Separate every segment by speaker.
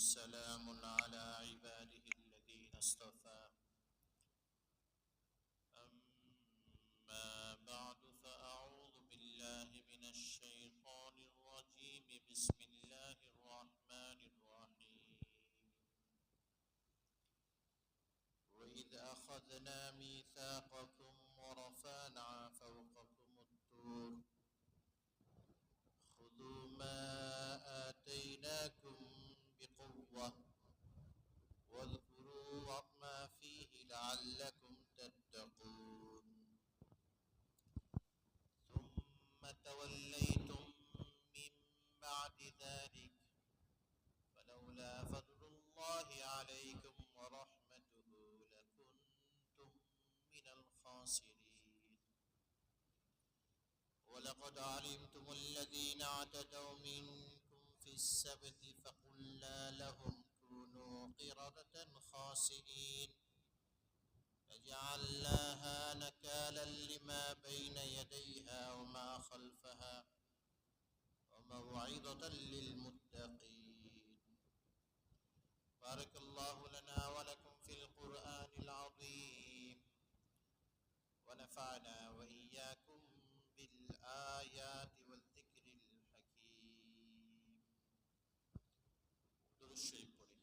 Speaker 1: وسلام على عباده الذين اصطفى أما بعد فأعوذ بالله من الشيطان الرجيم بسم الله الرحمن الرحيم وإذ أخذنا ميثاقكم ورفعنا فوقكم الطور خذوا ما آتيناكم بقوة واذكروا ما فيه لعلكم تتقون ثم توليتم من بعد ذلك فلولا فضل الله عليكم ورحمته لكنتم من الخاسرين ولقد علمتم الذين اعتدوا منكم في السبت فقلنا لهم كونوا قردة خاسئين فجعلناها نكالا لما بين يديها وما خلفها وموعظة للمتقين بارك الله لنا ولكم في القرآن العظيم ونفعنا وإياكم بالآيات والذكر الحكيم درود شريف পড়ি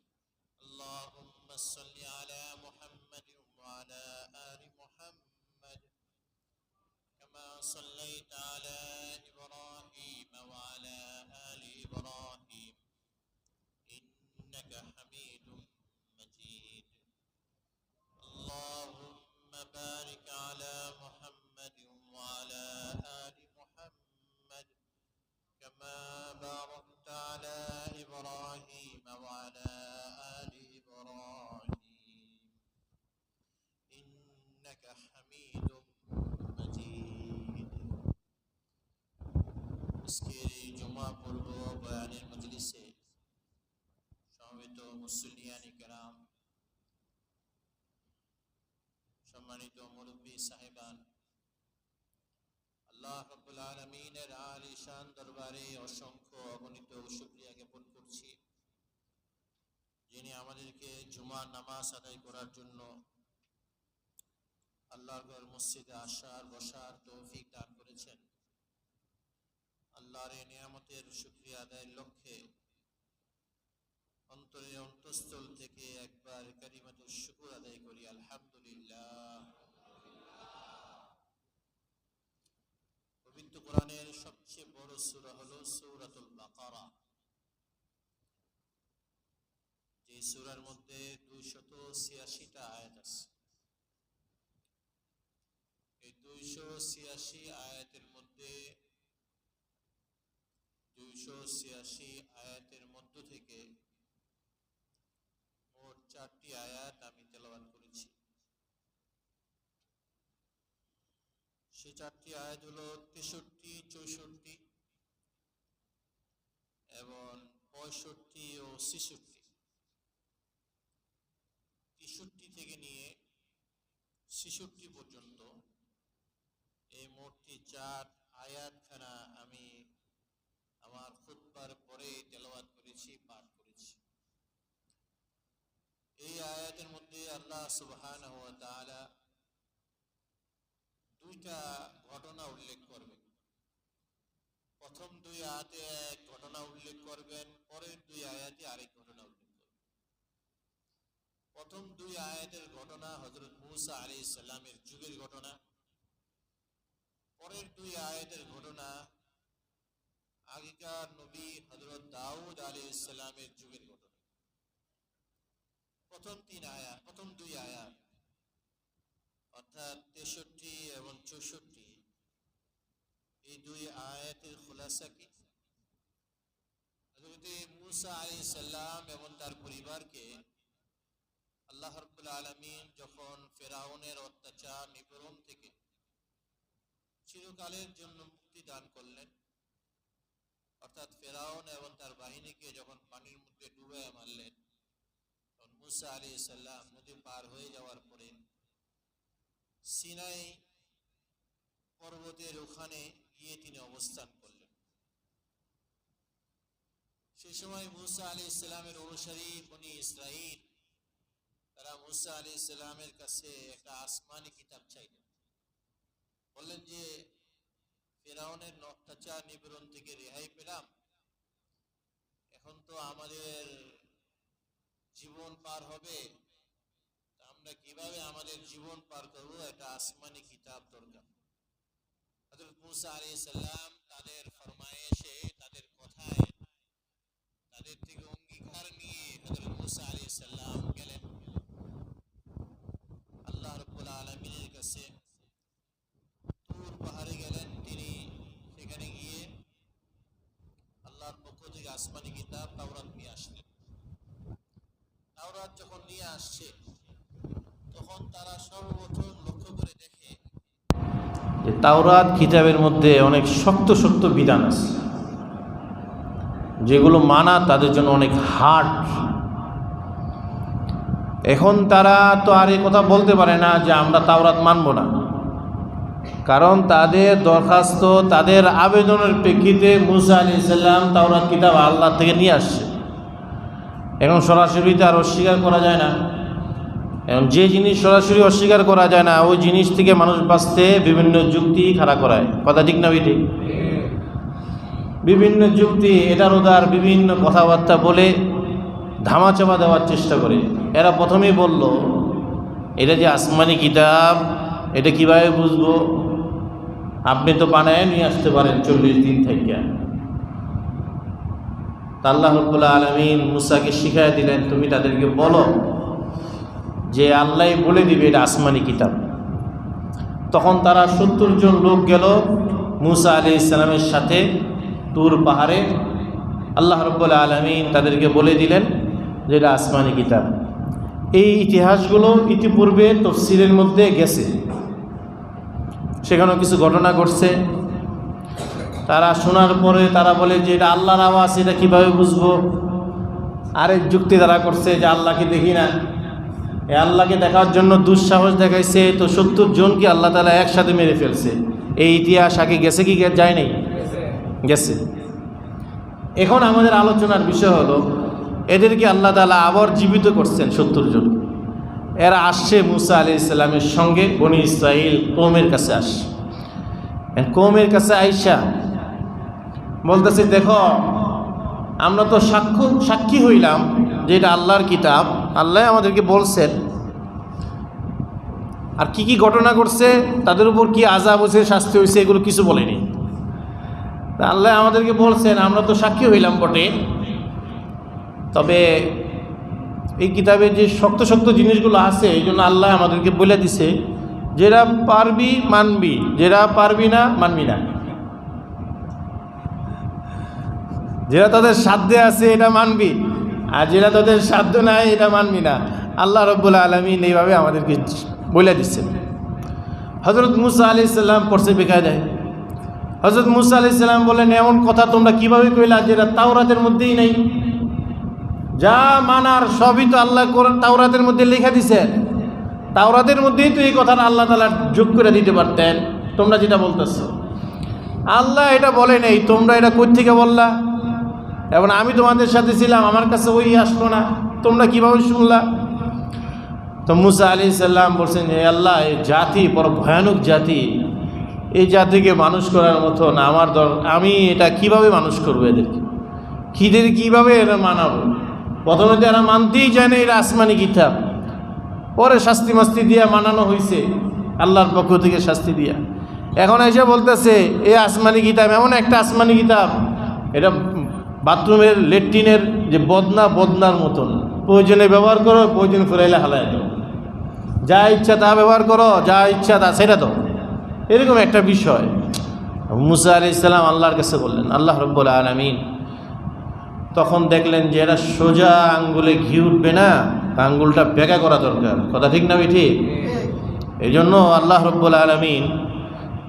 Speaker 1: اللهم صل على محمد وعلى آل محمد كما صليت على إبراهيم وعلى آل إبراهيم إنك حميد مجيد اللهم بارك على محمد وعلى آل محمد كما باركت على إبراهيم وعلى آل إبراهيم إنك حميد مجيد আজকের জুমা পর্ব বয়ানের মজলিসে সমবেত মুসল্লিয়ানি কেরাম, সম্মানিত মুরব্বী সাহেবান, আল্লাহ রাব্বুল আলামিনের আলিশান দরবারে অসংখ্য অগণিত শুকরিয়া জ্ঞাপন করছি, যিনি আমাদেরকে জুমার নামাজ আদায় করার জন্য আল্লাহর ঘর মসজিদে আসার বসার তৌফিক দান করেছেন। আল্লাহর এই নিয়ামতের শুকরিয়া আদায়ের লক্ষ্যে অন্তরের অন্তঃস্থল থেকে একবার কালিমাতুশ শুকর আদায় করি, আলহামদুলিল্লাহ। পবিত্র কোরআনের সবচেয়ে বড় সূরা হলো সূরাতুল বাকারা, যে সূরার মধ্যে 286টা আয়াত আছে। এই 286 আয়াতের মধ্যে 286 আয়াতের মধ্য থেকে মোট 4টি আয়াত আমি তেলাওয়াত করেছি। সেই 4টি আয়াত হলো 63, 64 এবং 65 ও 66। 63 থেকে নিয়ে 66 পর্যন্ত এই মোটটি 4 আয়াতখানা আমি আমার খুতবার পরে তেলাওয়াত করেছি, পাঠ করেছি। এই আয়াতের মধ্যে আল্লাহ সুবহানাহু ওয়া তাআলা 2টা ঘটনা উল্লেখ করবেন। প্রথম 2 আয়াতে এক ঘটনা উল্লেখ করবেন, পরের 2 আয়াতে আরেক ঘটনা উল্লেখ করবেন। প্রথম 2 আয়াতের ঘটনা হযরত মূসা আলাইহিস সালামের যুগের ঘটনা, পরের 2 আয়াতের ঘটনা আগেকার নবী হযরত দাউদ আলাইহিস সালামের যুগের ঘটনা। প্রথম 2 আয়াত অর্থাৎ 63 এবং 64, এই 2 আয়াতের খুলাসা কি? হযরত মূসা আলাইহিস সালাম এবং তার পরিবারকে আল্লাহ রাব্বুল আলামিন যখন ফেরাউনের অত্যাচার নিপীড়ন থেকে চিরকালের জন্য মুক্তি দান করলেন, অর্থাৎ ফেরাউন এবং তার বাহিনীকে যখন পানির মধ্যে ডুবাইয়া মারলেন, তখন মূসা আলাইহিস সালাম নদী পার হয়ে যাওয়ার পরে সিনাই পর্বতের ওখানে গিয়ে তিনি অবস্থান করলেন। সে সময় মুসা আলাইহিস সালামের অনুসারী বনি ইসরাইল তারা মুসা আলাইহিস সালামের কাছে একটা আসমানি কিতাব চাইলেন। বললেন যে ফিরআউনের অত্যাচার নিপীড়ন থেকে রেহাই পেলাম, এখন তো আমাদের জীবন পার হবে, আমরা কিভাবে আমাদের জীবন পার করবো, একটা আসমানি কিতাব দরকার। হযরত মুসা আলাইহিস সালাম তাদের ফরমায়েশে, তাদের কথায়, তাদের থেকে অঙ্গীকার নিয়ে হযরত মুসা আলাইহিস সালাম গেলেন আল্লাহ রাব্বুল আলামিনের কাছে। তুর পাহাড়ে গেলেন তিনি। সেখানে গিয়ে আল্লাহর পক্ষ থেকে আসমানি কিতাব তাওরাত নিয়ে আসলেন। তাওরাত যখন নিয়ে আসছে তখন তারা সর্বপ্রথম লক্ষ্য করে দেখে
Speaker 2: যে তাওরাত কিতাবের মধ্যে অনেক শক্ত শক্ত বিধান আছে, যেগুলো মানা তাদের জন্য অনেক হার্ড। এখন তারা তো আর এই কথা বলতে পারে না যে আমরা তাওরাত মানব না, কারণ তাদের দরখাস্ত, তাদের আবেদনের প্রেক্ষিতে মুসা আলাইহিস সালাম তাওরাত কিতাব আল্লাহ থেকে নিয়ে আসছে। এখন সরাসরি তো আর অস্বীকার করা যায় না। এবং যে জিনিস সরাসরি অস্বীকার করা যায় না, ওই জিনিস থেকে মানুষ বাঁচতে বিভিন্ন যুক্তি খাড়া করায়। কথা ঠিক না ঠিক? বিভিন্ন যুক্তি, এটার ওদার বিভিন্ন কথাবার্তা বলে ধামাচাপা দেওয়ার চেষ্টা করে। এরা প্রথমেই বলল এটা যে আসমানি কিতাব, এটা কিভাবে বুঝবো? আপনি তো বানায় নিয়ে আসতে পারেন 40 দিন থেকে। আল্লাহ রাব্বুল আলামিন মুসাকে শিখাই দিলেন, তুমি তাদেরকে বলো যে আল্লাহ বলে দিবে এটা আসমানি কিতাব। তখন তারা 70 জন লোক গেল মুসা আলাইহিস সালামের সাথে তুর পাহাড়ে। আল্লাহ রাব্বুল আলামিন তাদেরকে বলে দিলেন যে এটা আসমানি কিতাব। এই ইতিহাসগুলো ইতিপূর্বে তাফসীরের মধ্যে গেছে, সেখানেও কিছু ঘটনা ঘটছে। তারা শোনার পরে তারা বলে যে এটা আল্লাহর আওয়াজ, এটা কীভাবে বুঝবো? আরেক যুক্তি তারা করছে যে আল্লাহকে দেখি না, এ আল্লাহকে দেখার জন্য দুঃসাহস দেখাইছে, তো 70 জনকে আল্লাহ তাআলা একসাথে মেরে ফেলছে। এই ইতিহাস আগে গেছে কি যায় নাই? গেছে। এখন আমাদের আলোচনার বিষয় হলো এদেরকে আল্লাহ তাআলা আবার জীবিত করছেন 70 জন। এরা আসছে মুসা আলাইহিস সালামের সঙ্গে বনি ইসরাইল কওমের কাছে আসছে। কওমের কাছে আইসা বলতেছে, দেখো আমরা তো সাক্ষী হইলাম যে এটা আল্লাহর কিতাব, আল্লাহ আমাদেরকে বলছেন। আর কি কি ঘটনা ঘটছে, তাদের উপর কি আযাব হয়েছে, শাস্তি হয়েছে, এগুলো কিছু বলেনি। আল্লাহ আমাদেরকে বলছেন, আমরা তো সাক্ষী হইলাম বটে, তবে এই কিতাবে যে শক্ত শক্ত জিনিসগুলো আছে, এই জন্য আল্লাহ আমাদেরকে বলে দিছে যেটা পারবি মানবি, যেটা পারবি না মানবি না। যেটা তাদের সাধ্যে আছে এটা মানবি, আর যেটা তাদের সাধ্য নাই এটা মানবি না। আল্লাহ রাব্বুল আলামিন এইভাবে আমাদেরকে বলে দিচ্ছেন। হযরত মুসা আলাইহিস সালাম পড়ছে বেকায়দায়। হযরত মুসা আলাইহিস সালাম বলেন, এমন কথা তোমরা কিভাবে কইলা যেটা তাওরাতের মধ্যেই নেই? যা মানার সবই তো আল্লাহ তাওরাতের মধ্যে লেখা দিছেন। তাওরাতের মধ্যেই তো এই কথাটা আল্লাহ তাআলা যোগ করে দিতে পারতেন। তোমরা যেটা বলতেছো, আল্লাহ এটা বলে নেই, তোমরা এটা কই থেকে বললা? এবং আমি তোমাদের সাথে ছিলাম, আমার কাছে ওই আসলো না, তোমরা কিভাবে শুনলা? তো মুসা আলাইহিস সালাম বলছেন, হে আল্লাহ, এই জাতি বড় ভয়ানক জাতি, এই জাতিকে মানুষ করার মতো না আমার আমি এটা কিভাবে মানুষ করবো? এদেরকে কিভাবে এরা মানাবো? প্রথমে তো এরা মানতেই চায় না এটা আসমানি কিতাব, পরে শাস্তি মাস্তি দিয়া মানানো হয়েছে, আল্লাহর পক্ষ থেকে শাস্তি দিয়া। এখন এসে বলতেছে এই আসমানি কিতাব এমন একটা আসমানি কিতাব, এটা বাথরুমের লেট্রিনের যে বদনার মতন, প্রয়োজনে ব্যবহার করো, প্রয়োজন ফুরাইলে হালায় দাও, যা ইচ্ছা তা ব্যবহার করো, যা ইচ্ছা তা সেটা দাও, এরকম একটা বিষয়। মুসা আলাইহিস সালাম আল্লাহর কাছে বললেন, আল্লাহ রাব্বুল আলামিন তখন দেখলেন যে এরা সোজা আঙ্গুলে ঘি উঠবে না, আঙ্গুলটা বেঁকা করা দরকার। কথা ঠিক না ঠিক? এই জন্য আল্লাহ রাব্বুল আলামিন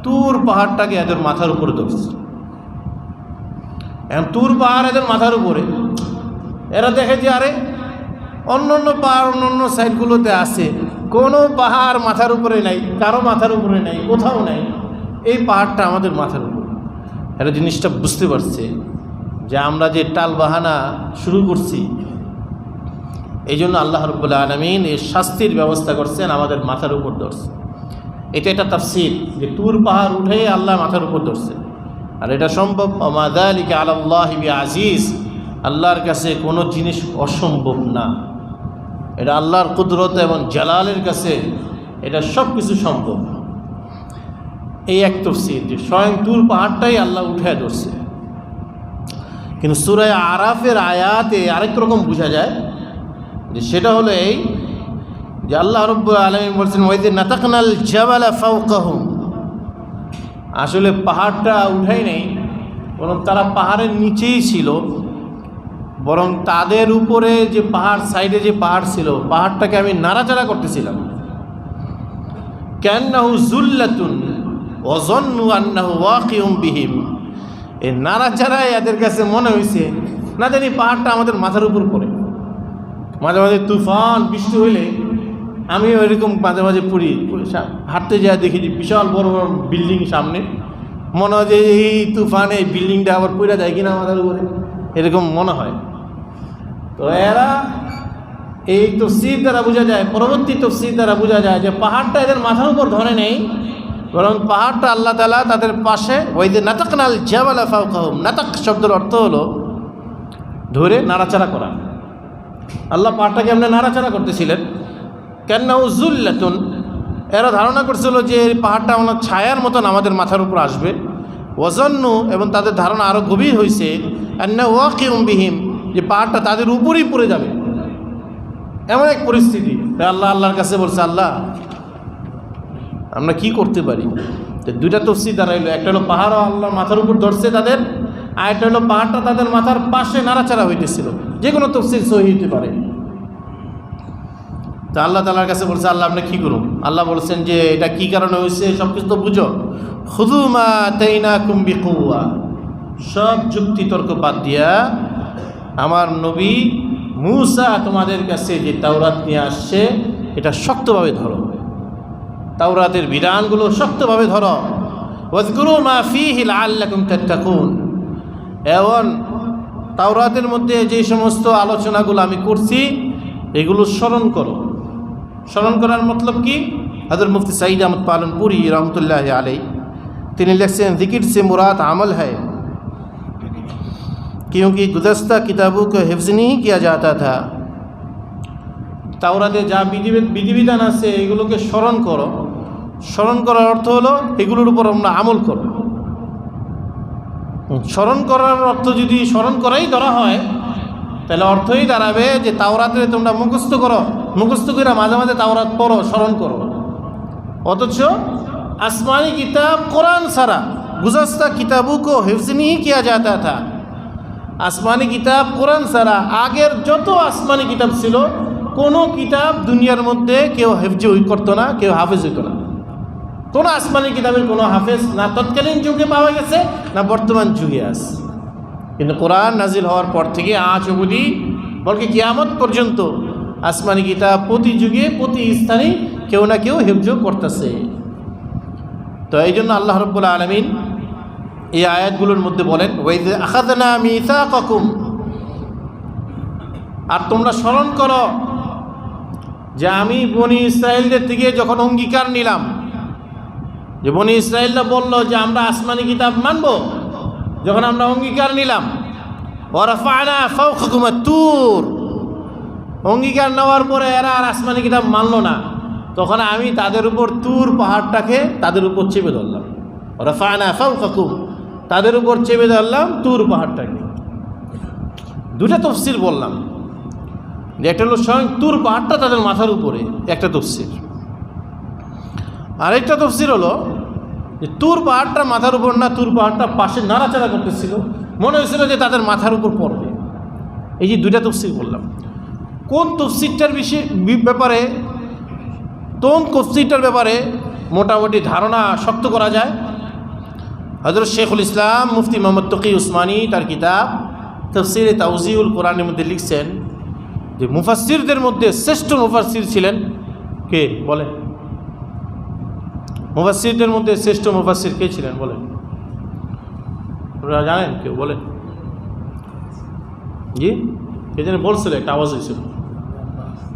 Speaker 2: তুর পাহাড়টাকে এদের মাথার উপরে ধরছে। এখন তুর পাহাড় এদের মাথার উপরে, এরা দেখে যে আরে অন্য পাহাড় অন্য সাইডগুলোতে আছে, কোনো পাহাড় মাথার উপরে নাই, কারো মাথার উপরে নাই, কোথাও নাই, এই পাহাড়টা আমাদের মাথার উপরে। এরা জিনিসটা বুঝতে পারছে যে আমরা যে টাল বাহানা শুরু করছি, এই জন্য আল্লাহ রাব্বুল আলামিন এই শাস্তির ব্যবস্থা করছেন আমাদের মাথার উপর ধরছে। এটা একটা তাফসীর যে তুর পাহাড় উঠে আল্লাহ মাথার উপর ধরছে। আর এটা সম্ভব, ওমা যালিকা আলাল্লাহি বিআজিজ, আল্লাহর কাছে কোনো জিনিস অসম্ভব না। এটা আল্লাহর কুদরত এবং জালালের কাছে এটা সব কিছু সম্ভব। এই এক তাফসীর যে স্বয়ং তুর পাহাড়টাই আল্লাহ উঠে ধরছে। কিন্তু সূরা আরাফের আয়াতে আরেক রকম বোঝা যায়, যে সেটা হলো এই যে আল্লাহ রাব্বুল আলামিন বলছেন ওয়াইদ নাতাকনাল জাবালা ফাওকাহুম, আসলে পাহাড়টা উঠাই নেই, বরং তারা পাহাড়ের নিচেই ছিল, বরং তাদের উপরে যে পাহাড়, সাইডে যে পাহাড় ছিল, পাহাড়টাকে আমি নাড়াচাড়া করতেছিলাম। কান্নাহু যুল্লাতুন ওয়া যান্নু আন্নাহু ওয়াকিউম বিহিম, এই নাড়াচাড়ায় এদের কাছে মনে হয়েছে না জানি পাহাড়টা আমাদের মাথার উপর পড়ে। মাঝে মাঝে তুফান বৃষ্টি হইলে আমি ওইরকম মাঝে মাঝে পড়ি, হাঁটতে যাই দেখি যে বিশাল বড় বড় বিল্ডিং সামনে, মনে হয় যে এই তুফানে এই বিল্ডিংটা আবার পড়ে যায় কিনা মাথার উপরে, এরকম মনে হয়। তো এরা এই তাফসীর দ্বারা বোঝা যায়, পরবর্তী তাফসীর দ্বারা বোঝা যায় যে পাহাড়টা এদের মাথার উপর ধরে নেই, বরং পাহাড়টা আল্লাহ তাআলা তাদের পাশে, ওই যে নাতাকনাল জাবালা ফাওকাহুম, নাতাক শব্দের অর্থ হলো ধরে নাড়াচাড়া করা। আল্লাহ পাহাড়টাকে এমনি নাড়াচাড়া করতেছিলেন। কান্নাহু যুল্লাতুন, এরা ধারণা করছিল যে এই পাহাড়টা আমার ছায়ার মতন আমাদের মাথার উপর আসবে। ওয়াজান্নু, এবং তাদের ধারণা আরও গভীর হয়েছে, আন্নাহু ওয়াকিউম বিহিম, যে পাহাড়টা তাদের উপরেই পড়ে যাবে, এমন এক পরিস্থিতি। আল্লাহর কাছে বলছে, আল্লাহ আমরা কি করতে পারি? তো দুইটা তাফসীর দাঁড়াইলো, একটা হলো পাহাড়ও আল্লাহর মাথার উপর ধরছে তাদের, আর একটা হলো পাহাড়টা তাদের মাথার পাশে নাড়াচাড়া হইতেছিল। যে কোনো তাফসীর সহিহ হতে পারে। তা আল্লাহ তাআলার কাছে বলছে, আল্লাহ আপনি কী করুন? আল্লাহ বলছেন যে এটা কী কারণে হয়েছে সব কিছু তো বুঝো। খুযু মা আতাইনাকুম বিকুওয়া, সব যুক্তি তর্ক বাদ দিয়া আমার নবী মূসা তোমাদের কাছে যে তাওরাত নিয়ে আসছে এটা শক্তভাবে ধরো, তাওরাতের বিধানগুলো শক্তভাবে ধরো। ওয়াজকুরু মা ফীহি লাআল্লাকুম তাত্তাকুন, এবং তাওরাতের মধ্যে যে সমস্ত আলোচনাগুলো আমি করছি এগুলো স্মরণ করো। স্মরণ করার মতলব কি? হযরত মুফতি সঈদ আহমদ পালনপুরি রহমতুল্লাহ আলাই তিনি লিখছেন, जिक्र से मुराद अमल है क्योंकि गुज़श्ता किताबों को हिफ्ज़ नहीं किया जाता था। তাওরাতে যা বিধিবিধান আছে এগুলোকে স্মরণ করো। স্মরণ করার অর্থ হলো এগুলোর উপর আমরা আমল করো। স্মরণ করার অর্থ যদি স্মরণ করাই ধরা হয় তাহলে অর্থই দাঁড়াবে যে তাওরাতে তোমরা মুখস্থ করো, মুখস্থ করে মাঝে মাঝে তাওরাত পড়ো, স্মরণ করো। অথচ আসমানি কিতাব কোরআন সারা গুজাস্তা কিতাবু কো হিফজ नहीं किया जाता था। আসমানি কিতাব কোরআন সারা আগের যত আসমানি কিতাব ছিল কোনো কিতাব দুনিয়ার মধ্যে কেউ হিফজ করতো না, কেউ হাফেজ হইতো না। কোনো আসমানি কিতাবের কোনো হাফেজ না তৎকালীন যুগে পাওয়া গেছে না বর্তমান যুগে আছে। কিন্তু কোরআন নাজিল হওয়ার পর থেকে আজ অবধি বলকে কিয়ামত পর্যন্ত আসমানি কিতাব প্রতি যুগে প্রতি স্থানে কেউ না কেউ হিফজ করতেছে। তো এই জন্য আল্লাহ রাব্বুল আলামিন এই আয়াতগুলোর মধ্যে বলেন, ওয়াইদ আখাযনা মিসাকাকুম, আর তোমরা স্মরণ করো যে আমি বনি ইসরায়েলদের থেকে যখন অঙ্গীকার নিলাম, যে বনি ইসরায়েলরা বলল যে আমরা আসমানি কিতাব মানব, যখন আমরা অঙ্গীকার নিলাম, ওয়া রাফা'না ফাওকাকুম আত-তুর, অঙ্গীকার নেওয়ার পরে এরা আর আসমানি কিতাব মানল না, তখন আমি তাদের উপর তুর পাহাড়টাকে তাদের উপর চেপে ধরলাম। ওয়া রাফা'না ফাওকাকুম, তাদের উপর চেপে ধরলাম তুর পাহাড়টাকে। দুটা তাফসীর বললাম, যে একটা হলো স্বয়ং তুর পাহাড়টা তাদের মাথার উপরে, একটা তাফসীর। আরেকটা তাফসীর হলো যে তুর পাহাড়টা মাথার উপর না, তুর পাহাড়টা পাশে নাড়াচাড়া করতেছিল, মনে হয়েছিল যে তাদের মাথার উপর পড়বে। এই যে দুইটা তাফসীর বললাম, কোন তাফসীরটার ব্যাপারে মোটামুটি ধারণা শক্ত করা যায়? হযরত শেখুল ইসলাম মুফতি মোহাম্মদ তকি উসমানী তার কিতাব তাফসীরে তাওজিউল কোরআনের মধ্যে লিখছেন যে মুফাসসিরদের মধ্যে শ্রেষ্ঠ মুফাসসির ছিলেন কে বলেন? মুফাসসিরদের মধ্যে শ্রেষ্ঠ মুফাসসির কে ছিলেন বলেন? আপনারা জানেন? কেউ বলেন? জি এই জন্য বলছিল, একটা আওয়াজ হয়েছিল।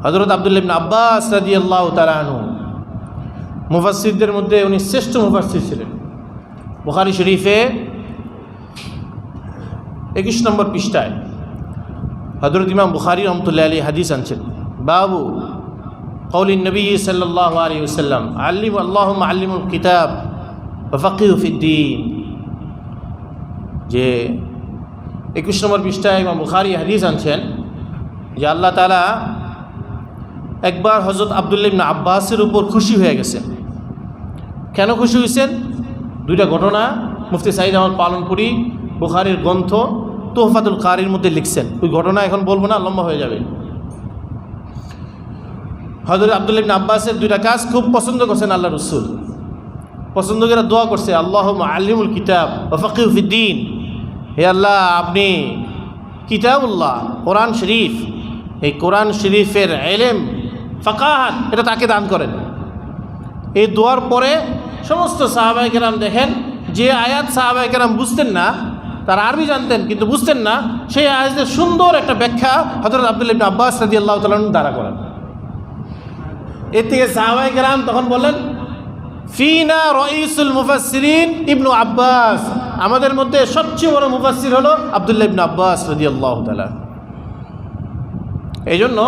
Speaker 2: হযরত আব্দুল্লাহ ইবনে আব্বাস রাদিয়াল্লাহু তাআলা আনহু মুফাসসিরদের মধ্যে উনি শ্রেষ্ঠ মুফাসসির ছিলেন। বুখারী শরীফে 21 নম্বর পৃষ্ঠায় হযরত ইমাম বুখারী রাহমাতুল্লাহি আলাইহি হাদিস আনছেন, বাবু কওলিন নবী সাল্লাল্লাহু আলাইহি ওয়াসাল্লাম আল্লিমু আল্লাহুম্মা আল্লিমুল কিতাব ওয়া ফাক্কিহু ফিদ্দীন। যে 21 নম্বর পৃষ্ঠায় ইমাম বুখারী হাদিস আনছেন যে আল্লাহ তাআলা একবার হযরত আব্দুল্লাহ ইবনে আব্বাসের উপর খুশি হয়ে গেছেন। কেন খুশি হয়েছেন? দুইটা ঘটনা মুফতি সাঈদ আহমদ পালনপুরি বুখারীর গ্রন্থ তুহফাতুল কারির মধ্যে লিখছেন। ওই ঘটনা এখন বলবো না, লম্বা হয়ে যাবে। হযরত আব্দুল্লাহ ইবনে আব্বাসের দুইটা কাজ খুব পছন্দ করছেন আল্লাহ রাসূল। পছন্দ করে দোয়া করছে, আল্লাহুম্মা আল্লিমুল কিতাব ওয়া ফাক্কিহু ফিদ্দীন। হে আল্লাহ, আপনি কিতাবুল্লাহ কোরআন শরীফ, এই কোরআন শরীফের ইলম ফাকাহাত এটা তাকে দান করেন। এই দোয়ার পরে সমস্ত সাহাবায়ে কেরাম দেখেন যে আয়াত সাহাবায়ে কেরাম বুঝতেন না, তারা আরবি জানতেন কিন্তু বুঝতেন না, সেই আয়াতের সুন্দর একটা ব্যাখ্যা হযরত আব্দুল্লাহ ইবনে আব্বাস রাদিয়াল্লাহু তাআলা দ্বারা করেন। এর থেকে সাহাবায়ে কেরাম তখন বললেন, ফিনা রাইসুল মুফাসসিরিন ইবনু আব্বাস, আমাদের মধ্যে সবচেয়ে বড় মুফাসসির হলো আব্দুল্লাহ ইবনে আব্বাস রাদিয়াল্লাহু তাআলা। এই জন্য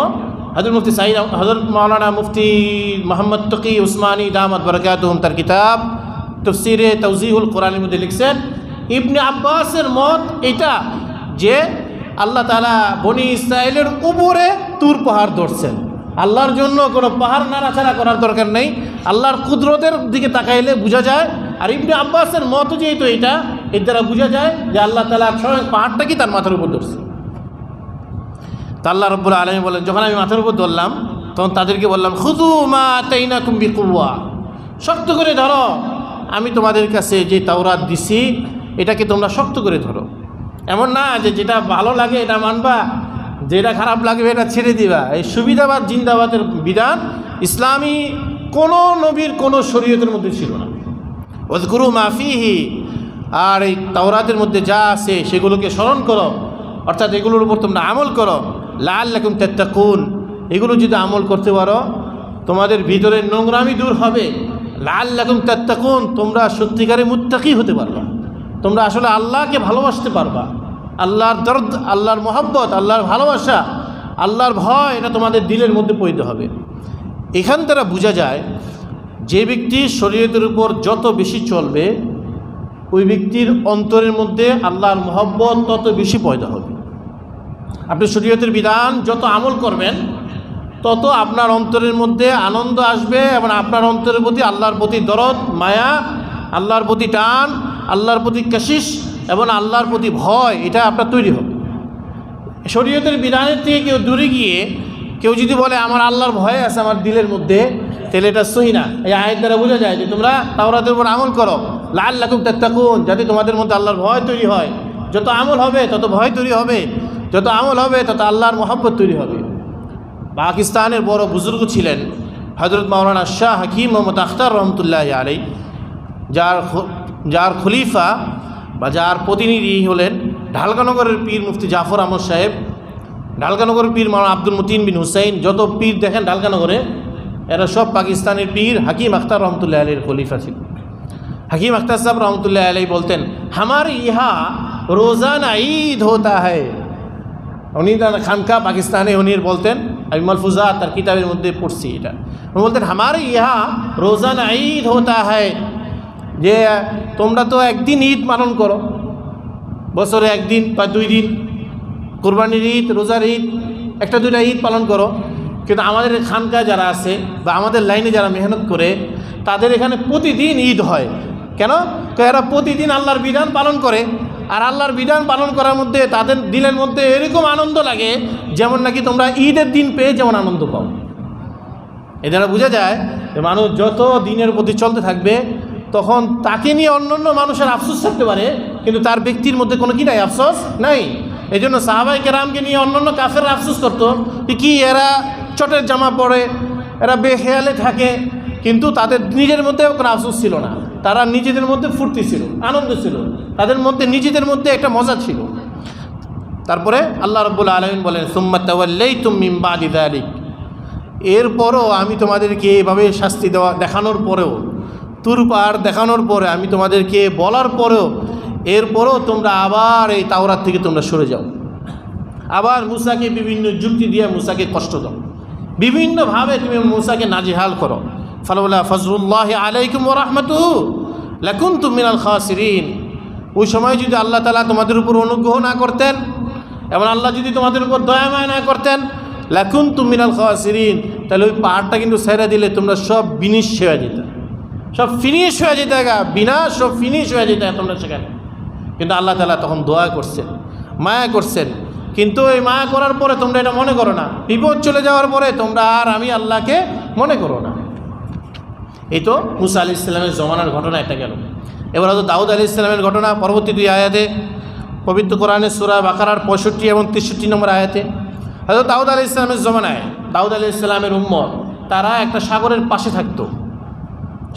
Speaker 2: হযরত মাওলানা মুফতি মুহাম্মদ তকি উসমানী দামাত বারাকাতুহুম তার কিতাব তাফসীরে তাওজিহুল কোরআনের মধ্যে লিখছেন, ইবনে আব্বাসের মত এটা যে আল্লাহ তাআলা বনি ইসরায়েলের উপরে তুর পাহাড় ধরছেন। আল্লাহর জন্য কোনো পাহাড় নাড়াচাড়া করার দরকার নেই, আল্লাহর কুদরতের দিকে তাকাইলে বোঝা যায়। আর ইবনে আব্বাসের মত যেহেতু এটা, এর দ্বারা বোঝা যায় যে আল্লাহ তাআলা স্বয়ং পাহাড়টাকে তার মাথার উপর ধরছে। তা আল্লাহ রাব্বুল আলামিন বলেন, যখন আমি মাথার উপর ধরলাম তখন তাদেরকে বললাম, খুযু মা আতাইনাকুম বিকুওয়া, শক্ত করে ধরো, আমি তোমাদের কাছে যে তাওরাত দিছি এটাকে তোমরা শক্ত করে ধরো। এমন না যে যেটা ভালো লাগে এটা মানবা, যেটা খারাপ লাগবে এটা ছেড়ে দিবা। এই সুবিধাবাদ জিন্দাবাদের বিধান ইসলামী কোনো নবীর কোনো শরীয়তের মধ্যে ছিল না। ওযকুরু মা ফীহি, আর এই তাওরাতের মধ্যে যা আছে সেগুলোকে স্মরণ করো, অর্থাৎ এগুলোর উপর তোমরা আমল করো, লাআল্লাকুম তাত্তাকুন, এগুলো যদি আমল করতে পারো তোমাদের ভিতরের নোংরামি দূর হবে। লাআল্লাকুম তাত্তাকুন, তোমরা সত্যিকারে মুত্তাকি হতে পারবা, তোমরা আসলে আল্লাহকে ভালোবাসতে পারবা। আল্লাহর দরদ, আল্লাহর মহব্বত, আল্লাহর ভালোবাসা, আল্লাহর ভয় এটা তোমাদের দিলের মধ্যে পৈতে হবে। এখান দ্বারা বোঝা যায় যে ব্যক্তি শরীয়তের উপর যত বেশি চলবে ওই ব্যক্তির অন্তরের মধ্যে আল্লাহর মহব্বত তত বেশি পয়দা হবে। আপনি শরীয়তের বিধান যত আমল করবেন তত আপনার অন্তরের মধ্যে আনন্দ আসবে এবং আপনার অন্তরের প্রতি আল্লাহর প্রতি দরদ, মায়া, আল্লাহর প্রতি টান, আল্লাহর প্রতি কাশিস এবং আল্লাহর প্রতি ভয় এটা আপনার তৈরি হবে। শরীয়তের বিধানের থেকে কেউ দূরে গিয়ে কেউ যদি বলে আমার আল্লাহর ভয় আছে আমার দিলের মধ্যে, তাহলে এটা সহি না। এই আয়াত দ্বারা বোঝা যায় যে তোমরা তাওরাতের উপর আমল করো, লাআল্লাকুম তাত্তাকুন, যাতে তোমাদের মধ্যে আল্লাহর ভয় তৈরি হয়। যত আমল হবে তত ভয় তৈরি হবে, যত আমল হবে তত আল্লাহর মহব্বত তৈরি হবে। পাকিস্তানের বড় বুজুর্গ ছিলেন হযরত মাওলানা শাহ হাকিম মোহাম্মদ আখতার রহমতুল্লাহি আলাইহি, যার খলিফা বা যার প্রতিনিধি হলেন ঢালকানগরের পীর মুফতি জাফর আহমদ সাহেব, ঢালকানগরের পীর মাওলানা আব্দুল মতিন বিন হুসাইন, যত পীর দেখেন ঢালকানগরে এরা সব পাকিস্তানের পীর হাকিম আখতার রহমতুল্লাহ আলাইহির খলিফা ছিল। হাকিম আখতার সাহেব রহমতুল্লাহ আলাইহি বলতেন, হামারে ইহা রোজানা ঈদ হোতা হ্যায়। উনি খানকা পাকিস্তানে উনি বলতেন, আমি মালফুজাত তার কিতাবের মধ্যে পড়ছি এটা, উনি বলতেন হামারে ইহা রোজানা ঈদ হোতা হ্যায়, যে তোমরা তো একদিন ঈদ পালন করো, বছরে একদিন বা 2 দিন, কোরবানির ঈদ, রোজার ঈদ, একটা দুইটা ঈদ পালন করো। কিন্তু আমাদের খানকা যারা আছে বা আমাদের লাইনে যারা মেহনত করে তাদের এখানে প্রতিদিন ঈদ হয়। কেন? এরা প্রতিদিন আল্লাহর বিধান পালন করে, আর আল্লাহর বিধান পালন করার মধ্যে তাদের দিলের মধ্যে এরকম আনন্দ লাগে যেমন নাকি তোমরা ঈদের দিন পেয়ে যেমন আনন্দ পাও। এ দ্বারা বোঝা যায় যে মানুষ যত দিনের প্রতি চলতে থাকবে তখন তাকে নিয়ে অন্যান্য মানুষের আফসোস থাকতে পারে, কিন্তু তার ব্যক্তির মধ্যে কোনো কি নাই, আফসোস নাই। এই জন্য সাহাবায়ে কেরামকে নিয়ে অন্যান্য কাফেররা আফসোস করতো কি এরা চটের জামা পরে, এরা বেখেয়ালে থাকে, কিন্তু তাদের নিজের মধ্যে কোনো আফসোস ছিল না। তারা নিজেদের মধ্যে ফুর্তি ছিল, আনন্দ ছিল, তাদের মধ্যে নিজেদের মধ্যে একটা মজা ছিল। তারপরে আল্লাহ রাব্বুল আলামিন বলেন সুম্মা তাওয়াল্লাইতুম মিন বাদি যালিক, এরপরও আমি তোমাদেরকে এভাবে শাস্তি দেখানোর পরেও, তুর পাহাড় দেখানোর পরে, আমি তোমাদেরকে বলার পরেও, এরপরও তোমরা আবার এই তাওরাত থেকে তোমরা সরে যাও, আবার মুসাকে বিভিন্ন যুক্তি দিয়ে মুসাকে কষ্ট দাও, বিভিন্নভাবে তুমি মুসাকে নাজেহাল করো। ফালাউলা ফজলুল্লাহি আলাইকুম ওয়া রাহমাতুহু লাকুনতুম মিনাল খাসিরিন, ওই সময় যদি আল্লাহ তাআলা তোমাদের উপর অনুগ্রহ না করতেন এবং আল্লাহ যদি তোমাদের উপর দয়াময় না করতেন, লাকুনতুম মিনাল খাসিরিন, তাহলে ওই পাহাড়টা কিন্তু ছেড়ে দিলে তোমরা সব বিনিশ হয়ে যেত, সব ফিনিশ হয়ে যেত, বিনাশ সব ফিনিশ হয়ে যেত তোমরা সেখানে। কিন্তু আল্লাহ তাআলা তখন দোয়া করছেন, মায়া করছেন, কিন্তু এই মায়া করার পরে তোমরা এটা মনে করো না, বিপদ চলে যাওয়ার পরে তোমরা আর আমি আল্লাহকে মনে করো না। এই তো মুসা আলাইহিস সালামের জমানার ঘটনা একটা গেল। এবার হয়তো দাউদ আলাইহিস সালামের ঘটনা পরবর্তী 2 আয়াতে, পবিত্র কোরআনের সূরা বাকারার 65 এবং 63 নম্বর আয়াতে। হয়তো দাউদ আলাইহিস সালামের জমানায় দাউদ আলাইহিস সালামের উম্মত তারা একটা সাগরের পাশে থাকতো,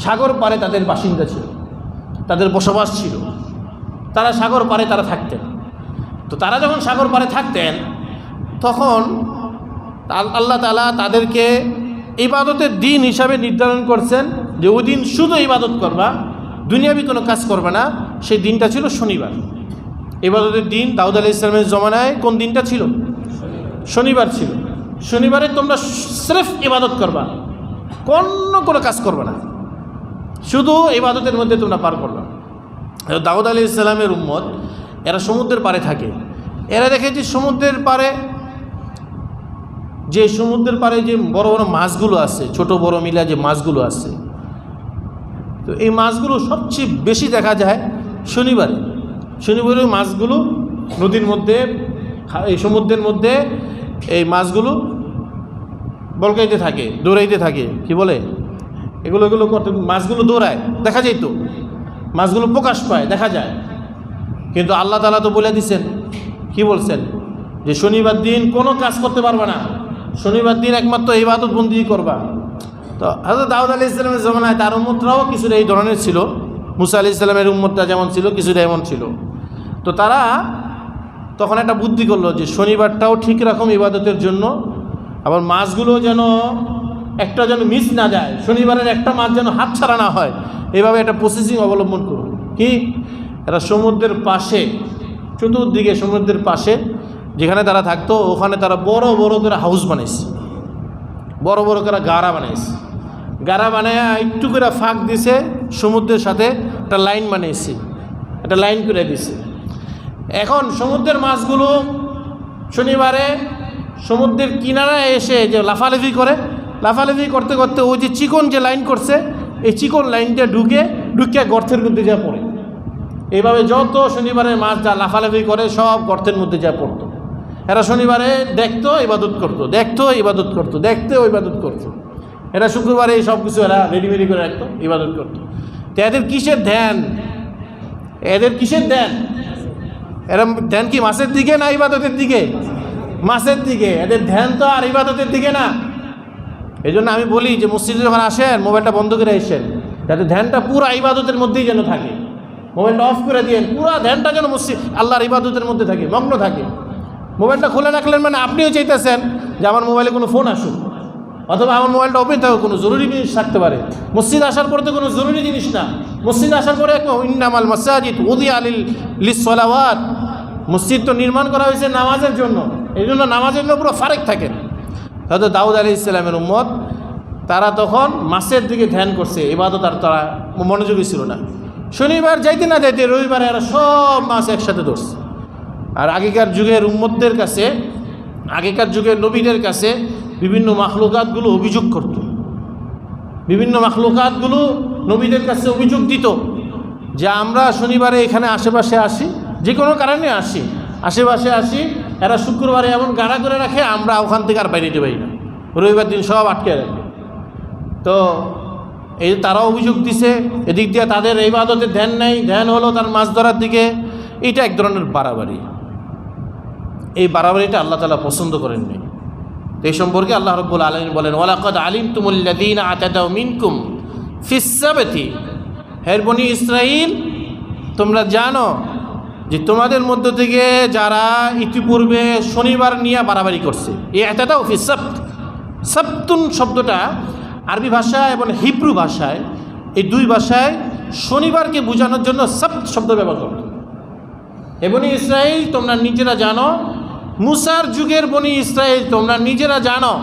Speaker 2: সাগর পারে তাদের বাসিন্দা ছিল, তাদের বসবাস ছিল, তারা সাগর পারে তারা থাকতেন। তো তারা যখন সাগর পারে থাকতেন তখন আল্লাহ তাআলা তাদেরকে ইবাদতের দিন হিসাবে নির্ধারণ করছেন যে ওই দিন শুধু ইবাদত করবা, দুনিয়াবি কোনো কাজ করবে না। সেই দিনটা ছিল শনিবার। ইবাদতের দিন দাউদ আলাইহিস সালামের জমানায় কোন দিনটা ছিল? শনিবার ছিল। শনিবারে তোমরা সির্ফ ইবাদত করবা, কোনো কাজ করবে না, শুধু ইবাদতের মধ্যে তোমরা পার করবা। দাউদ আলাইহিস সালামের উম্মত এরা সমুদ্রের পাড়ে থাকে। এরা দেখে যে সমুদ্রের পাড়ে যে বড় বড় মাছগুলো আছে, ছোট বড় মিলা যে মাছগুলো আছে, তো এই মাছগুলো সবচেয়ে বেশি দেখা যায় শনিবারে। শনিবারে মাছগুলো নদীর মধ্যে, এই সমুদ্রের মধ্যে এই মাছগুলো বলকাইতে থাকে, দৌড়াইতে থাকে, কি বলে এগুলো করতে, মাছগুলো দৌড়ায়, দেখা যায়, তো মাছগুলো প্রকাশ পায়, দেখা যায়। কিন্তু আল্লাহ তাআলা তো বলে দিছেন, কি বলছেন, যে শনিবার দিন কোনো কাজ করতে পারবে না, শনিবার দিন একমাত্র ইবাদত বন্দি করবা। তো হযরত দাউদ আলাইহিস সালামের জমানায় তার উম্মতরাও কিছুটা এই ধরনের ছিল, মুসা আলাইহিস সালামের উম্মতটা যেমন ছিল কিছুটা এমন ছিল। তো তারা তখন একটা বুদ্ধি করলো যে শনিবারটাও ঠিক রকম ইবাদতের জন্য, আবার মাছগুলো যেন একটা যেন মিস না যায়, শনিবারের একটা মাছ যেন হাত ছাড়া না হয়, এইভাবে একটা প্রসেসিং অবলম্বন করল। কি, এরা সমুদ্রের পাশে, চতুর্দিকে সমুদ্রের পাশে যেখানে তারা থাকতো ওখানে তারা বড় বড় করে হাউস বানাইছে, বড় বড় করে গাড়া বানাইছে, গাড়া বানায় একটু করে ফাঁক দিছে, সমুদ্রের সাথে একটা লাইন বানিয়েছে, একটা লাইন করে দিছে। এখন সমুদ্রের মাছগুলো শনিবারে সমুদ্রের কিনারায় এসে যে লাফালাফি করে, লাফালাফি করতে করতে ওই যে চিকন যে লাইন করছে, এই চিকন লাইনটা ঢুকে গর্তের মধ্যে যা পড়ে। এইভাবে যত শনিবারের মাছ যা লাফালাফি করে সব গর্তের মধ্যে যা পড়তো। এরা শনিবারে দেখতো ইবাদত করতো, দেখতো ইবাদত করতো, দেখতে ইবাদত করতো। এরা শুক্রবারে এই সব কিছু এরা রেডিমেডি করে রাখতো, ইবাদত করতো। তো এদের কিসের ধ্যান? এদের কিসের ধ্যান? এরা ধ্যান কি মাছের দিকে না ইবাদতের দিকে? মাছের দিকে। এদের ধ্যান তো আর ইবাদতের দিকে না। এই জন্য আমি বলি যে মসজিদে যখন আসেন মোবাইলটা বন্ধ করে আসেন, যাতে ধ্যানটা পুরো ইবাদতের মধ্যেই যেন থাকে। মোবাইলটা অফ করে দিয়েন, পুরো ধ্যানটা যেন মসজিদ আল্লাহর ইবাদতের মধ্যে থাকে, মগ্ন থাকে। মোবাইলটা খুলে রাখলেন মানে আপনিও চাইতেছেন যে আমার মোবাইলে কোনো ফোন আসুক, অথবা আমার মোবাইলটা ওপেন থাকুক, কোনো জরুরি জিনিস থাকতে পারে। মসজিদ আসার পরে তো কোনো জরুরি জিনিস না। মসজিদ আসার পরে ইন্নামাল মাসাজিদ উদিয়া লিস-সালাওয়াত, মসজিদ তো নির্মাণ করা হয়েছে নামাজের জন্য, এই জন্য নামাজের জন্য পুরো ফারেক থাকেন। হয়তো দাউদ আলাইহিস সালামের উম্মত তারা তখন মাছের দিকে ধ্যান করছে, ইবাদত আর তারা মনোযোগী ছিল না। শনিবার যাইতে না যাইতে রবিবারে এরা সব মাছ একসাথে ধরছে। আর আগেকার যুগের উম্মতদের কাছে, আগেকার যুগের নবীদের কাছে বিভিন্ন মাখলুকাতগুলো অভিযোগ করত, বিভিন্ন মাখলুকাতগুলো নবীদের কাছে অভিযোগ দিত যে আমরা শনিবারে এখানে আশেপাশে আসি, যে কোনো কারণে আসি, আশেপাশে আসি, এরা শুক্রবারে এমন গাড়া করে রাখে আমরা ওখান থেকে আর বাইরে যেতে পারি না, রবিবার দিন সব আটকে রাখে। তো এই তারা অভিযোগ দিছে, এদিক দিয়ে তাদের ইবাদতের ধ্যান নেই, ধ্যান হলো তার মাছ ধরার দিকে। এটা এক ধরনের বাড়াবাড়ি। এই বাড়াবাড়িটা আল্লাহ তাআলা পছন্দ করেননি। এই সম্পর্কে আল্লাহ রাব্বুল আলামিন বলেন, ওয়ালাকাদ আলিমতুমুল্লাযীনা আতাদাউ মিনকুম ফিস সাবতি, হে বনী ইসরাঈল তোমরা জানো যে তোমাদের মধ্য থেকে যারা ইতিপূর্বে শনিবার নিয়ে বাড়াবাড়ি করছে, এই এতটা অফিস সাবতুন শব্দটা আরবি ভাষা এবং হিব্রু ভাষায়, এই দুই ভাষায় শনিবারকে বোঝানোর জন্য সাbt শব্দ ব্যবহার করত। এ বনি ইসরাইল তোমরা নিজেরা জানো, মুসার যুগের বনি ইসরাইল তোমরা নিজেরা জানো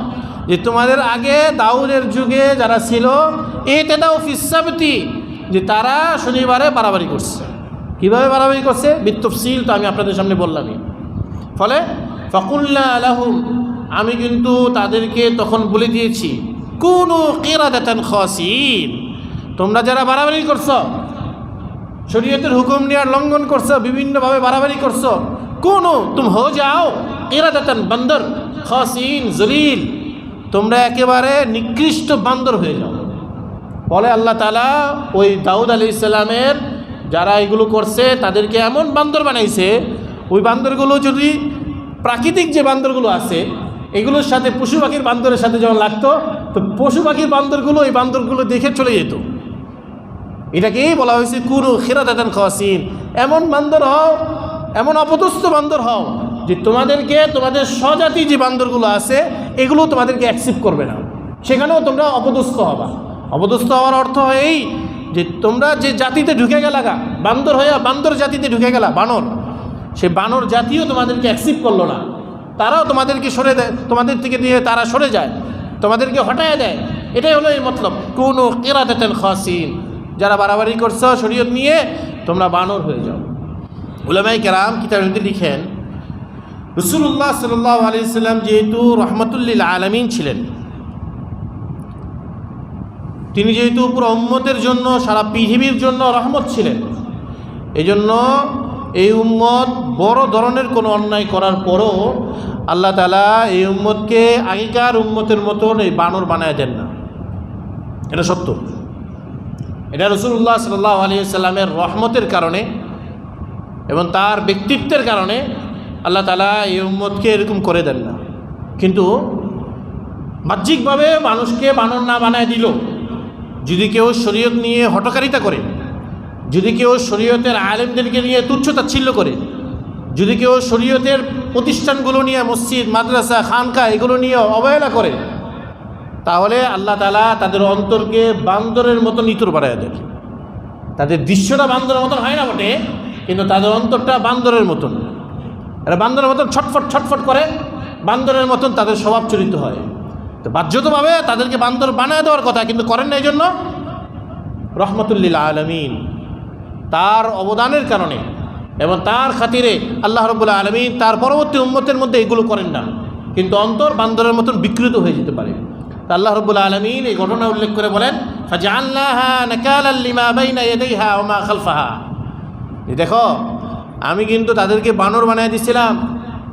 Speaker 2: যে তোমাদের আগে দাউদের যুগে যারা ছিল এটাও ফিসাবতি, যে তারা শনিবারে বাড়াবাড়ি করছে। কীভাবে বাড়াবাড়ি করছে বিতফসিল তো আমি আপনাদের সামনে বললামই। ফলে ফাকুল্লা আলাহুম, আমি কিন্তু তাদেরকে তখন বলে দিয়েছি, কুনু কিরাদাতান খাসিন, তোমরা যারা বাড়াবাড়ি করছো, শরীয়তের হুকুম নেওয়ার লঙ্ঘন করছো, বিভিন্নভাবে বাড়াবাড়ি করছো, কুনু তুম হো যাও কিরাদাতান বান্দর খাসিন জলিল, তোমরা একেবারে নিকৃষ্ট বান্দর হয়ে যাও। বলে আল্লাহ তাআলা ওই দাউদ আলাইহিস সালামের যারা এগুলো করছে তাদেরকে এমন বান্দর বানাইছে, ওই বান্দরগুলো যদি প্রাকৃতিক যে বান্দরগুলো আছে এগুলোর সাথে পশু পাখির বান্দরের সাথে যেমন লাগতো, তো পশু পাখির বান্দরগুলো এই বান্দরগুলো দেখে চলে যেত। এটাকেই বলা হয়েছে কুনু কিরাদাতান খাসিন, এমন বান্দর হও, এমন অপদস্থ বান্দর হও যে তোমাদেরকে তোমাদের স্বজাতি যে বান্দরগুলো আছে এগুলো তোমাদেরকে অ্যাকসেপ্ট করবে না, সেখানেও তোমরা অপদস্থ হবা। অপদস্থ হওয়ার অর্থ এই যে তোমরা যে জাতিতে ঢুকে গেলা, বান্দর হইয়া বান্দর জাতিতে ঢুকে গেলা, বানর, সেই বানর জাতিও তোমাদেরকে অ্যাকসেপ্ট করলো না, তারাও তোমাদেরকে সরে দেয়, তোমাদের থেকে দিয়ে তারা সরে যায়, তোমাদেরকে হটায় দেয়। এটাই হলো এই মতলব কুনু কিরাদাতান খাসিন, যারা বাড়াবাড়ি করছো শরীয়ত নিয়ে তোমরা বানর হয়ে যাও। উলামায়ে কেরাম কিতাবে লিখেন, রাসূলুল্লাহ সাল্লাল্লাহু আলাইহি ওয়াসাল্লাম যেহেতু রাহমাতুল লিল আলামিন ছিলেন, তিনি যেহেতু পুরো উম্মতের জন্য, সারা পৃথিবীর জন্য রহমত ছিলেন, এজন্য এই উম্মত বড় ধরনের কোনো অন্যায় করার পরও আল্লাহ তাআলা এই উম্মতকে আগেকার উম্মতের মতন এই বানর বানায় দেন না। এটা সত্য, এটা রাসূলুল্লাহ সাল্লাল্লাহু আলাইহি ওয়াসাল্লামের রহমতের কারণে এবং তার ব্যক্তিত্বের কারণে আল্লাহ তাআলা এই উম্মতকে এরকম করে দেন না। কিন্তু বাহ্যিকভাবে মানুষকে বানর না বানায় দিল, যদি কেউ শরীয়ত নিয়ে হঠকারিতা করে, যদি কেউ শরীয়তের আলেমদেরকে নিয়ে তুচ্ছতাচ্ছিল্য করে, যদি কেউ শরীয়তের প্রতিষ্ঠানগুলো নিয়ে, মসজিদ মাদ্রাসা খানকা এগুলো নিয়ে অবহেলা করে, তাহলে আল্লাহ তাআলা তাদের অন্তরকে বান্দরের মতন ইতর বাড়ায় দেন। তাদের দৃশ্যটা বান্দরের মতন হয় না বটে, কিন্তু তাদের অন্তরটা বান্দরের মতন, এরা বান্দরের মতন ছটফট ছটফট করে, বান্দরের মতন তাদের স্বভাব চরিত্র হয়। তো বাধ্যতভাবে তাদেরকে বান্দর বানায় দেওয়ার কথা, কিন্তু করেন না। এই জন্য রহমাতুল লিল আলামিন তার অবদানের কারণে এবং তার খাতিরে আল্লাহ রাব্বুল আলামিন তার পরবর্তী উম্মতের মধ্যে এগুলো করেন না, কিন্তু অন্তর বান্দরের মতন বিকৃত হয়ে যেতে পারে। আল্লাহ রাব্বুল আলামিন এই ঘটনা উল্লেখ করে বলেন, ফাজআলনাহা নাকালাল লিমা বাইনা ইয়াদাইহা ওয়া মা খালফাহা, দেখো আমি কিন্তু তাদেরকে বানর বানায় দিছিলাম,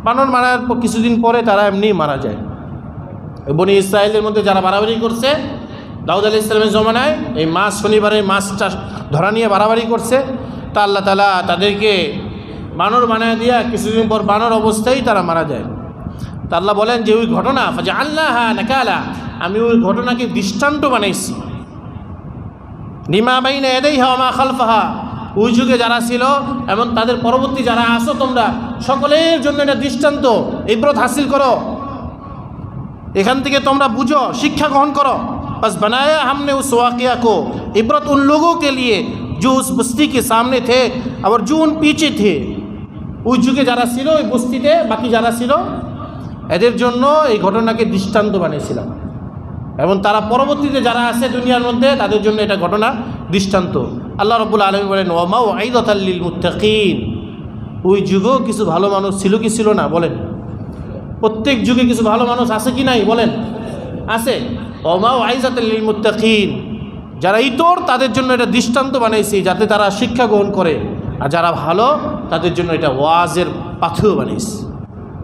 Speaker 2: বানর মারার কিছুদিন পরে তারা এমনি মারা যায়। বনি ইসরায়েলের মধ্যে যারা বাড়াবাড়ি করছে দাউদ আলাইহিস সালামের জমানায়, এই মাছ শনিবারে মাছটা ধরা নিয়ে বাড়াবাড়ি করছে, তা আল্লাহ তাআলা তাদেরকে বানর বানায় দিয়া কিছুদিন পর বানর অবস্থায় তারা মারা যায়। তা আল্লাহ বলেন যে ওই ঘটনা ফাজআলনাহা নাকালা, আমি ওই ঘটনাকে দৃষ্টান্ত বানাইছি, লিমা বাইনা ইয়াদাইহা ওয়া মা খালফাহা, ওই যুগে যারা ছিল এবং তাদের পরবর্তী যারা আসো তোমরা সকলের জন্য এটা দৃষ্টান্ত, ইবরত হাসিল করো, এখান থেকে তোমরা বুঝো, शिक्षा ग्रहण करो। बस बनाया हमने उस वाक़या को इबरत उन लोगों के लिए जो उस बस्ती के सामने थे और जो उन पीछे थे। ওই যুগে যারা ছিল ওই বস্তিতে বাকি যারা ছিল এদের জন্য এই ঘটনাকে দৃষ্টান্ত বানিয়েছিলাম, এবং তারা পরবর্তীতে যারা আছে দুনিয়ার মধ্যে তাদের জন্য এটা ঘটনা দৃষ্টান্ত। আল্লাহ রাব্বুল আলামিন বলেন ওয়া মাউইযাতাল লিল মুত্তাকিন, ওই যুগেও কিছু ভালো মানুষ ছিল কি ছিল না বলেন? প্রত্যেক যুগে কিছু ভালো মানুষ আছে কি নাই বলেন? আছে। ওয়া মাউইযাতাল লিল মুত্তাকিন, যারা ইতর তাদের জন্য এটা দৃষ্টান্ত বানাইছি যাতে তারা শিক্ষা গ্রহণ করে, আর যারা ভালো তাদের জন্য এটা ওয়াজের পাথেয় বানাইছে,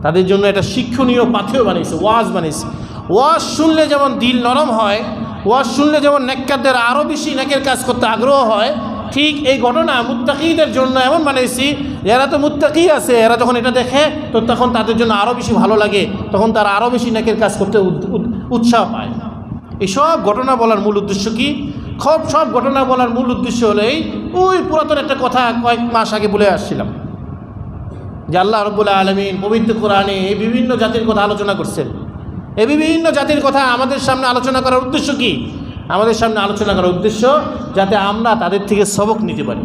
Speaker 2: তাদের জন্য এটা শিক্ষণীয় পাথেয় বানাইছে, ওয়াজ বানাইছে। ওয়াজ শুনলে যেমন দিল নরম হয়, ওয়াজ শুনলে যেমন নেককারদের আরও বেশি নেকের কাজ করতে আগ্রহ হয়, ঠিক এই ঘটনা মুত্তাকিদের জন্য এমন বানাইছি, এরা তো মুত্তাকি আছে, এরা যখন এটা দেখে তো তখন তাদের জন্য আরও বেশি ভালো লাগে, তখন তারা আরও বেশি নেকের কাজ করতে উৎসাহ পায়। এইসব ঘটনা বলার মূল উদ্দেশ্য কি? সব ঘটনা বলার মূল উদ্দেশ্য হলেই ওই পুরাতন একটা কথা কয়েক মাস আগে বলে আসছিলাম, যে আল্লাহ রাব্বুল আলামিন পবিত্র কোরআনে এই বিভিন্ন জাতির কথা আলোচনা করছেন। এই বিভিন্ন জাতির কথা আমাদের সামনে আলোচনা করার উদ্দেশ্য কি? আমাদের সামনে আলোচনা করার উদ্দেশ্য যাতে আমরা তাদের থেকে সবক নিতে পারি,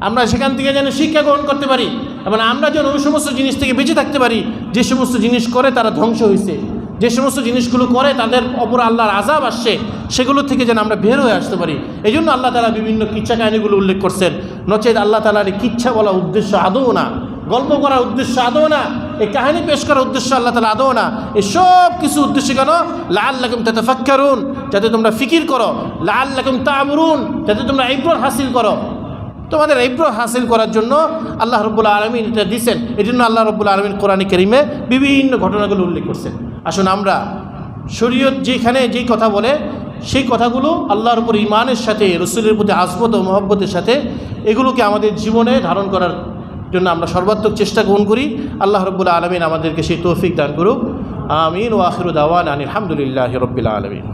Speaker 2: আমরা সেখান থেকে যেন শিক্ষা গ্রহণ করতে পারি, এবং আমরা যেন ওই সমস্ত জিনিস থেকে বেঁচে থাকতে পারি যে সমস্ত জিনিস করে তারা ধ্বংস হয়েছে, যে সমস্ত জিনিসগুলো করে তাদের অপর আল্লাহর আযাব আসছে, সেগুলো থেকে যেন আমরা বের হয়ে আসতে পারি। এই জন্য আল্লাহ তাআলা বিভিন্ন কিচ্ছা কাহিনীগুলো উল্লেখ করছেন। নচেত আল্লাহ তাআলার এই কিচ্ছা বলা উদ্দেশ্য আদৌ না, গল্প করার উদ্দেশ্য আদৌ না, এই কাহিনী পেশ করার উদ্দেশ্য আল্লাহ তাআলা আদৌ না। এই সব কিছু উদ্দেশ্য কেন? লাআল্লাকুম তাতাফাক্কারুন, যাতে তোমরা ফিকির করো, লাআল্লাকুম তা'বুরুন, যাতে তোমরা ইবরত হাসিল করো। তোমাদের ইবরত হাসিল করার জন্য আল্লাহ রাব্বুল আলামিন এটা দিয়েছেন। এই জন্য আল্লাহ রাব্বুল আলামিন কোরআনে কারীমে বিভিন্ন ঘটনাগুলো উল্লেখ করছেন। আসুন আমরা শরীয়ত যেখানে যেই কথা বলে সেই কথাগুলো আল্লাহর উপর ঈমানের সাথে, রাসূলের প্রতি আযমত ও মহব্বতের সাথে এগুলোকে আমাদের জীবনে ধারণ করার জন্য আমরা সর্বাত্মক চেষ্টা গ্রহণ করি। আল্লাহ রাব্বুল আলামিন আমাদেরকে সেই তৌফিক দান করুক। আমিন। ওয়া আখিরু দাওয়ানা আনিল হামদুলিল্লাহি রাব্বিল আলামিন।